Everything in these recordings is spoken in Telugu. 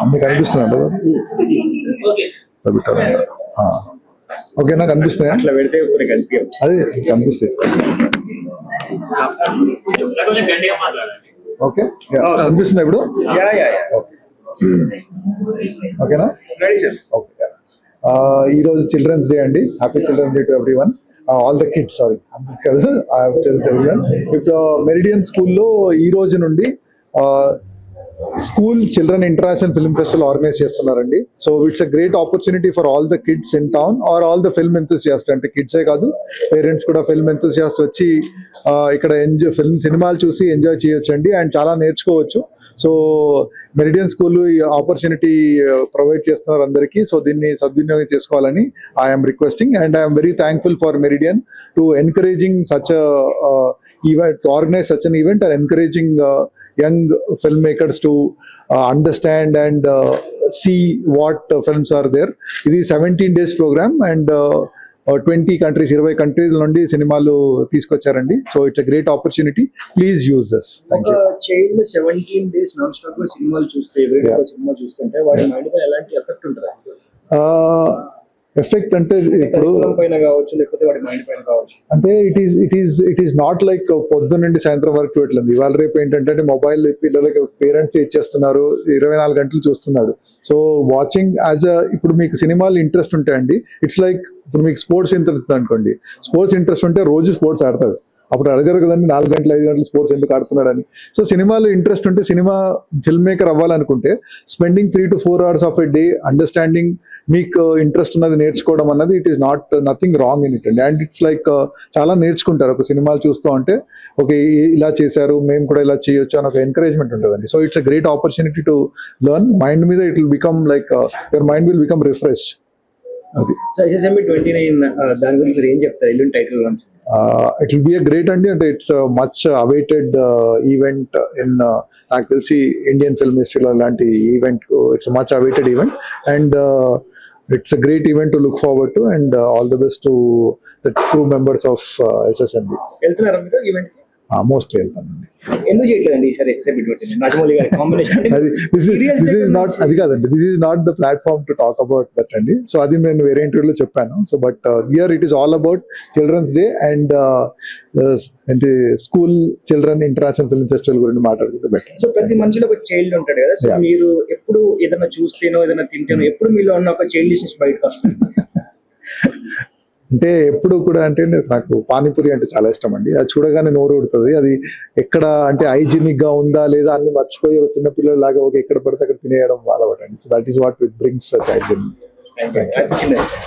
అన్ని కనిపిస్తున్నాడు. ఓకేనా, కనిపిస్తున్నాయి, అదే కనిపిస్తాయి. ఓకే, కనిపిస్తుంది ఇప్పుడు. ఓకేనా, ఓకే. ఈరోజు చిల్డ్రన్స్ డే అండి. Happy children's day to everyone, all the kids. Sorry, ఇప్పుడు మెరిడియన్ స్కూల్లో ఈ రోజు నుండి school children international film festival organise చేస్తున్నారండి. So it's a great opportunity for all the kids in town or all the film enthusiast. అంటే కిడ్సే కాదు, పేరెంట్స్ కూడా ఫిల్మ్ ఎంతూసియాస్ట్ వచ్చి ఇక్కడ సినిమాలు చూసి ఎంజాయ్ చేయొచ్చు అండి, అండ్ చాలా నేర్చుకోవచ్చు. సో మెరిడియన్ స్కూల్ ఈ ఆపర్చునిటీ ప్రొవైడ్ చేస్తున్నారు అందరికీ. సో దీన్ని సద్వినియోగం చేసుకోవాలని I'm requesting, and I'm very thankful for meridian to encouraging such event, to organize such an event, and encouraging young filmmakers to understand and see what films are there. It is 17 days program, and 20 countries, 20 countries నుండి సినిమాలు తీసుకొచ్చారండి. So it's a great opportunity, please use this. Thank you. Child 17 days non stop గా సినిమాలు చూస్తే, సినిమా చూస్తుంటే వాడి మైండ్ పై ఎలాంటి ఎఫెక్ట్ ఉంటుంది? ఎఫెక్ట్ అంటే ఇప్పుడు అంటే ఇట్ ఈస్ నాట్ లైక్ పొద్దున్న నుండి సాయంత్రం వరకు చూడట్లేదు. ఇవాళ రేపు ఏంటంటే మొబైల్ పిల్లలకి పేరెంట్స్ ఇచ్చేస్తున్నారు, 24 గంటలు చూస్తున్నాడు. సో వాచింగ్ యాజ్ ఇప్పుడు మీకు సినిమాలు ఇంట్రెస్ట్ ఉంటాయండి. ఇట్స్ లైక్ ఇప్పుడు మీకు స్పోర్ట్స్ ఇంట్రెస్ట్ అనుకోండి, స్పోర్ట్స్ ఇంట్రెస్ట్ ఉంటే రోజు స్పోర్ట్స్ ఆడతాడు. అప్పుడు అడగరు కదండి 4 గంటలు 5 గంటలు స్పోర్ట్స్ ఎందుకు ఆడుతున్నాడని. సో సినిమాలో ఇంట్రెస్ట్ ఉంటే, సినిమా ఫిల్మ్ మేకర్ అవ్వాలనుకుంటే spending 3 to 4 hours of a day understanding, మీకు ఇంట్రెస్ట్ ఉన్నది నేర్చుకోవడం అన్నది it is not nothing wrong in it అండి. అండ్ ఇట్స్ లైక్ చాలా నేర్చుకుంటారు ఒక సినిమాలు చూస్తూ ఉంటే. ఓకే, ఇలా చేశారు, మేము కూడా ఇలా చేయొచ్చు అని ఒక ఎంకరేజ్మెంట్ ఉంటుందండి. So it's a great opportunity to learn. Mind మీద it will become like your mind will become refresh. So SSMB 29 దాని గురించి ఏం చెప్తారు? ఎల్లుండి title launch. It will be a great idea. It's a much awaited event in నాకు తెలిసి ఇండియన్ ఫిల్మ్ హిస్టరీలో అలాంటి event. It's much awaited event, and it's a great event to look forward to, and all the best to the crew members of SSMB. వెళ్తున్నారా మీరు ఈవెంట్ కి? మోస్ట్లీ వెళ్తానండి. ఎందుకు చేయట్లేదండి ఈసారి SSMB 29 రాజమౌళి గారి కాంబినేషన్? దిస్ ఇస్ నాట్, అది కాదండి, this is not the platform to talk about that అండి. సో అది నేను వేరే ఇంటర్వ్యూలో చెప్పాను. So but here it is all about children's day and అంటే school children international film festival గురించి మాట్లాడుకుంటూ బెటర్. సో ప్రతి మనిషిలో ఒక చైల్డ్ ఉంటాడు కదా. సో మీరు ఎప్పుడు ఏదైనా చూస్తేనో ఏదైనా తింటేనో ఎప్పుడు మీలో ఉన్న ఒక చైల్డిష్నెస్ బయటకు వస్తుంది? అంటే ఎప్పుడు కూడా అంటే నాకు పానీపూరి అంటే చాలా ఇష్టం అండి. అది చూడగానే నోరు ఊడుతుంది. అది ఎక్కడ అంటే హైజీనిక్ గా ఉందా లేదా అన్ని మర్చిపోయి ఒక చిన్న పిల్లల లాగా ఒక ఎక్కడ పడితే అక్కడ తినేయడం బాధపడండి. So that is what brings child in.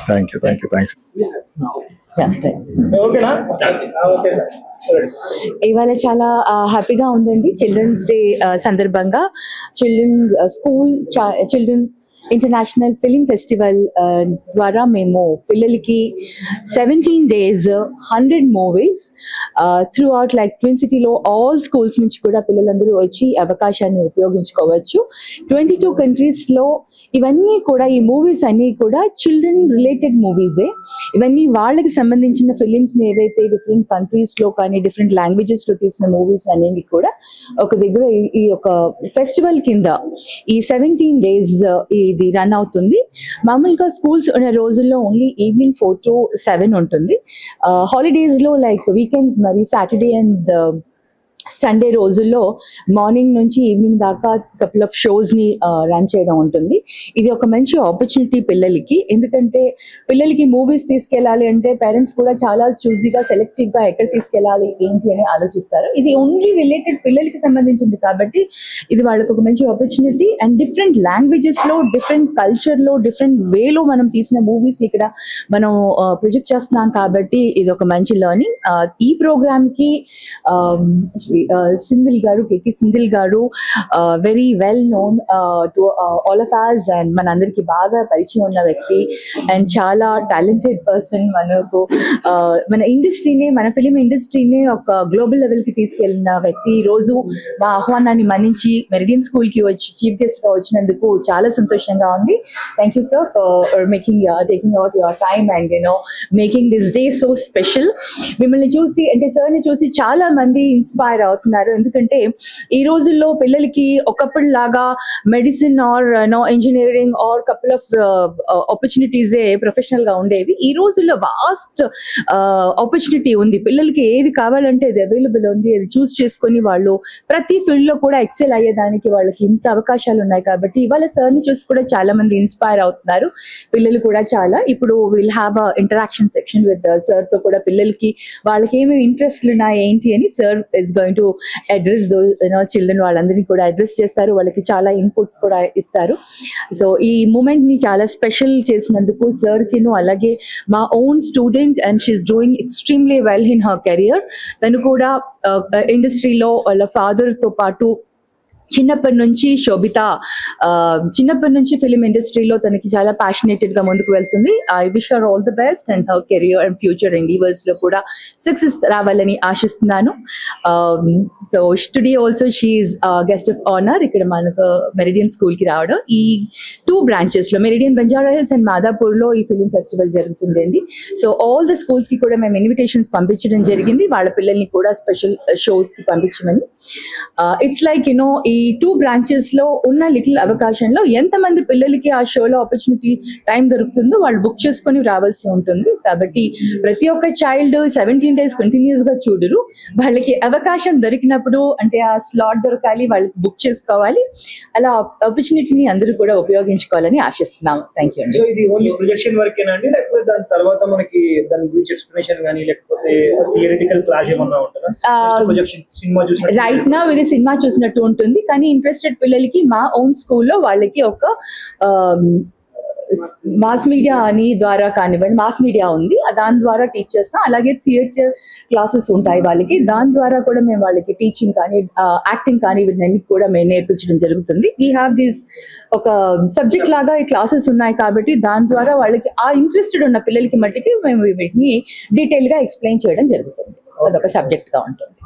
Thank you. Thanks. ఇవాళ చాలా హ్యాపీగా ఉందండి. చిల్డ్రన్స్ డే సందర్భంగా చిల్డ్రన్ ఇంటర్నేషనల్ ఫిలిం ఫెస్టివల్ ద్వారా మేము పిల్లలకి 17 days 100 movies throughout like twin సిటీలో ఆల్ స్కూల్స్ నుంచి కూడా పిల్లలందరూ వచ్చి అవకాశాన్ని ఉపయోగించుకోవచ్చు. 22 countries ఇవన్నీ కూడా, ఈ మూవీస్ అన్నీ కూడా చిల్డ్రన్ రిలేటెడ్ మూవీసే. ఇవన్నీ వాళ్ళకి సంబంధించిన ఫిలిమ్స్ని ఏవైతే డిఫరెంట్ కంట్రీస్లో కానీ డిఫరెంట్ లాంగ్వేజెస్లో తీసిన మూవీస్ అనేవి కూడా ఒక దగ్గర ఈ ఒక ఫెస్టివల్ కింద ఈ 17 days ఇది రన్ అవుతుంది. మామూలుగా స్కూల్స్ ఉన్న రోజుల్లో ఓన్లీ ఈవినింగ్ 4 to 7 ఉంటుంది. హాలిడేస్లో లైక్ వీకెండ్స్ మరి సాటర్డే అండ్ సండే రోజుల్లో మార్నింగ్ నుంచి ఈవినింగ్ దాకా కపుల్ ఆఫ్ షోస్ని రన్ చేయడం ఉంటుంది. ఇది ఒక మంచి ఆపర్చునిటీ పిల్లలకి. ఎందుకంటే పిల్లలకి మూవీస్ తీసుకెళ్ళాలి అంటే పేరెంట్స్ కూడా చాలా చూజీగా సెలెక్టివ్గా ఎక్కడ తీసుకెళ్ళాలి ఏంటి అని ఆలోచిస్తారు. ఇది ఓన్లీ రిలేటెడ్ పిల్లలకి సంబంధించింది కాబట్టి ఇది వాళ్ళకి ఒక మంచి ఆపర్చునిటీ. అండ్ డిఫరెంట్ లాంగ్వేజెస్లో, డిఫరెంట్ కల్చర్లో, డిఫరెంట్ వేలో మనం తీసిన మూవీస్ని ఇక్కడ మనం ప్రొజెక్ట్ చేస్తున్నాం కాబట్టి ఇది ఒక మంచి లెర్నింగ్. ఈ ప్రోగ్రామ్కి సింధిల్ గారు, కేకి సింధిల్ గారు very well known to all of us and మన అందరికి బాగా పరిచయం ఉన్న వ్యక్తి అండ్ చాలా టాలెంటెడ్ పర్సన్. మనకు మన ఇండస్ట్రీని, మన ఫిలిం ఇండస్ట్రీని ఒక గ్లోబల్ లెవెల్కి తీసుకెళ్ళిన వ్యక్తి. ఈరోజు మా ఆహ్వానాన్ని మన్నించి మెరిడియన్ స్కూల్కి వచ్చి చీఫ్ గెస్ట్గా వచ్చినందుకు చాలా సంతోషంగా ఉంది. Thank you sir for taking out your time and making this day so special. మిమ్మల్ని చూసి అంటే సార్ని చూసి చాలా మంది ఇన్స్పైర్ ఇన్స్పైర్ అవుతున్నారు. ఎందుకంటే ఈ రోజుల్లో పిల్లలకి ఒకప్పుడు లాగా medicine or engineering or couple of opportunities professional గా ఉండేవి. ఈ రోజుల్లో వాస్ట్ ఆపర్చునిటీ ఉంది. పిల్లలకి ఏది కావాలంటే అది అవైలబుల్ ఉంది. అది చూస్ చేసుకొని వాళ్ళు ప్రతి ఫీల్డ్ లో కూడా ఎక్సెల్ అయ్యేదానికి వాళ్ళకి ఇంత అవకాశాలు ఉన్నాయి. కాబట్టి ఇవాళ సార్ ని చూసి కూడా చాలా మంది ఇన్స్పైర్ అవుతున్నారు. పిల్లలు కూడా చాలా ఇప్పుడు will have a interaction section with sir తో కూడా పిల్లలకి వాళ్ళకి ఏమేమి ఇంట్రెస్ట్లు ఉన్నాయి ఏంటి అని sir is going to address children వాళ్ళందరినీ కూడా అడ్రస్ చేస్తారు. వాళ్ళకి చాలా ఇన్పుట్స్ కూడా ఇస్తారు. సో ఈ మూమెంట్ ని చాలా స్పెషల్ చేసినందుకు సార్ కిను అలాగే మా own student and she's doing extremely well in her career. తను కూడా ఇండస్ట్రీలో వాళ్ళ ఫాదర్ తో పాటు చిన్నప్పటి నుంచి శోభిత చిన్నప్పటి నుంచి ఫిలిం ఇండస్ట్రీలో తనకి చాలా ప్యాషనేటెడ్ గా ముందుకు వెళ్తుంది. I wish her all the best and her career and future endeavours లో కూడా సక్సెస్ రావాలని ఆశిస్తున్నాను. So today also she's guest of honour ఇక్కడ మనకు మెరిడియన్ స్కూల్ కి రావడం. ఈ 2 బ్రాంచెస్ లో meridian Banjara hills and Madhapur లో ఈ ఫిలిం ఫెస్టివల్ జరుగుతుందండి. సో ఆల్ ద స్కూల్స్ కి కూడా మేము ఇన్విటేషన్స్ పంపించడం జరిగింది. వాళ్ళ పిల్లల్ని కూడా స్పెషల్ షోస్ కి పంపించమని. ఇట్స్ లైక్ ఈ 2 బ్రాంచెస్ లో ఉన్న లిటిల్ అవకాశంలో ఎంతమంది పిల్లలకి ఆ షోలో ఆపర్చునిటీ టైం దొరుకుతుందో వాళ్ళు బుక్ చేసుకొని రావాల్సి ఉంటుంది. కాబట్టి ప్రతి ఒక్క చైల్డ్ 17 days కంటిన్యూస్ గా చూడరు. వాళ్ళకి అవకాశం దొరికినప్పుడు అంటే ఆ స్లాట్ దొరకాలి, వాళ్ళకి బుక్ చేసుకోవాలి. అలా ఆపర్చునిటీని అందరూ కూడా ఉపయోగించుకోవాలని ఆశిస్తున్నాము. థ్యాంక్ యూ అండి. సో ఇది ఓన్లీ ప్రొజెక్షన్ వరకేనా అండి, లేకపోతే దాని తర్వాత మనకి దాని గురించి ఎక్స్ప్లెనేషన్ కానీ లేకపోతే థియరిటికల్ క్లాస్ ఏమన్నా ఉంటుందా? ప్రొజెక్షన్ సినిమా చూసినట్టు రైట్ నా ఇది సినిమా చూసినట్టు ఉంటుంది. కానీ ఇంట్రెస్టెడ్ పిల్లలకి మా ఓన్ స్కూల్లో వాళ్ళకి ఒక మాస్ మీడియా అని ద్వారా కానివ్వండి, మాస్ మీడియా ఉంది దాని ద్వారా టీచ్ చేస్తాం. అలాగే థియేటర్ క్లాసెస్ ఉంటాయి వాళ్ళకి, దాని ద్వారా కూడా మేము వాళ్ళకి టీచింగ్ కానీ యాక్టింగ్ కానీ వీటిని కూడా మేము నేర్పించడం జరుగుతుంది. వీ హ్యావ్ దీస్ ఒక సబ్జెక్ట్ లాగా ఈ క్లాసెస్ ఉన్నాయి కాబట్టి దాని ద్వారా వాళ్ళకి ఆ ఇంట్రెస్టెడ్ ఉన్న పిల్లలకి మట్టికి మేము వీటిని డీటెయిల్ గా ఎక్స్ప్లెయిన్ చేయడం జరుగుతుంది. అదొక సబ్జెక్ట్ గా ఉంటుంది.